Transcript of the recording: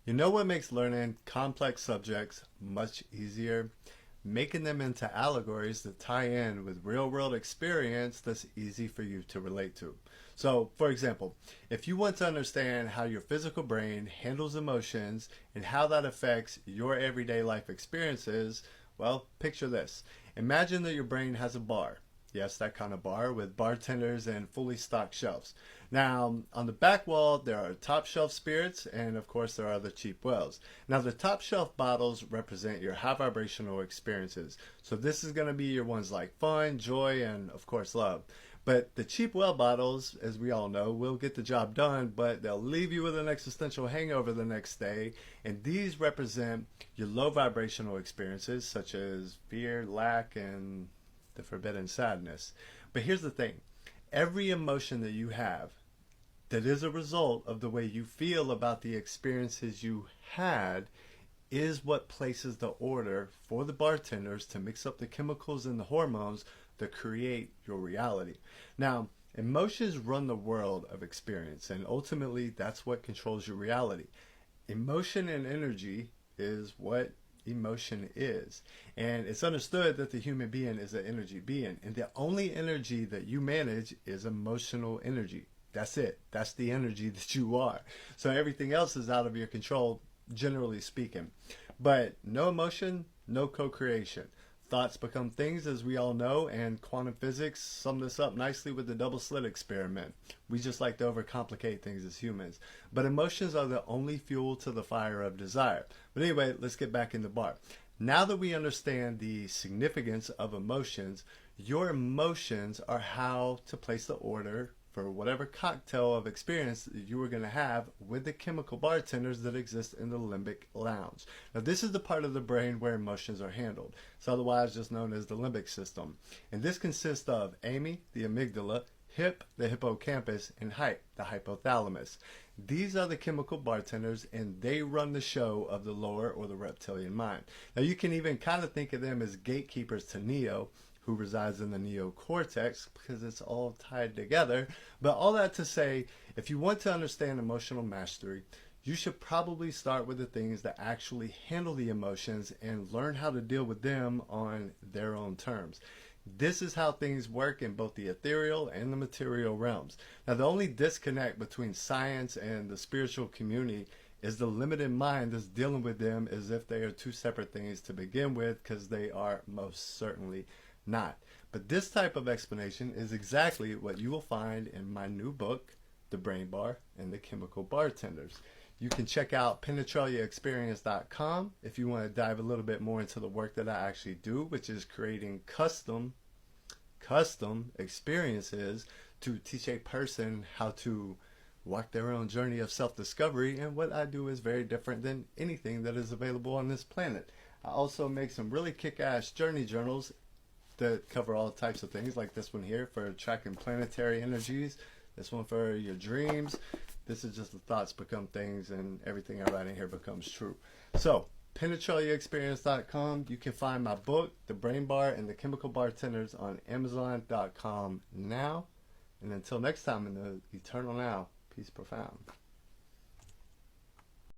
You know what makes learning complex subjects much easier? Making them into allegories that tie in with real world experience that's easy for you to relate to. So, for example, if you want to understand how your physical brain handles emotions and how that affects your everyday life experiences, well, picture this. Imagine that your brain has a bar. Yes, that kind of bar with bartenders and fully stocked shelves. Now, on the back wall, there are top shelf spirits, and of course, there are the cheap wells. Now, the top shelf bottles represent your high vibrational experiences. So, this is going to be your ones like fun, joy, and of course, love. But the cheap well bottles, as we all know, will get the job done, but they'll leave you with an existential hangover the next day. And these represent your low vibrational experiences, such as fear, lack, and the forbidden sadness. But here's the thing, every emotion that you have that is a result of the way you feel about the experiences you had is what places the order for the bartenders to mix up the chemicals and the hormones that create your reality. Now, emotions run the world of experience, and ultimately that's what controls your reality. Emotion and energy is what emotion is. And it's understood that the human being is an energy being, and the only energy that you manage is emotional energy. That's it. That's the energy that you are. So everything else is out of your control, generally speaking. But no emotion, no co-creation. Thoughts become things, as we all know, and quantum physics sum this up nicely with the double slit experiment. We just like to overcomplicate things as humans. But emotions are the only fuel to the fire of desire. But anyway, let's get back in the bar. Now that we understand the significance of emotions, your emotions are how to place the order for whatever cocktail of experience that you were going to have with the chemical bartenders that exist in the limbic lounge. Now, this is the part of the brain where emotions are handled. It's otherwise just known as the limbic system. And this consists of AMY, the amygdala, HIP, the hippocampus, and HYPE, the hypothalamus. These are the chemical bartenders, and they run the show of the lower or the reptilian mind. Now, you can even kind of think of them as gatekeepers to Neo, who resides in the neocortex, because it's all tied together. But all that to say, if you want to understand emotional mastery, you should probably start with the things that actually handle the emotions and learn how to deal with them on their own terms. This is how things work in both the ethereal and the material realms. Now, the only disconnect between science and the spiritual community is the limited mind that's dealing with them as if they are two separate things to begin with, because they are most certainly not. But this type of explanation is exactly what you will find in my new book, The Brain Bar and the Chemical Bartenders. You can check out penetraliaexperience.com if you want to dive a little bit more into the work that I actually do, which is creating custom experiences to teach a person how to walk their own journey of self-discovery. And what I do is very different than anything that is available on this planet. I also make some really kick-ass journey journals that cover all types of things, like this one here for tracking planetary energies, this one for your dreams. This is just the thoughts become things, and everything I write in here becomes true. So, penetraliaexperience.com. You can find my book, The Brain Bar and the Chemical Bartenders, on Amazon.com now. And until next time, in the eternal now, peace profound.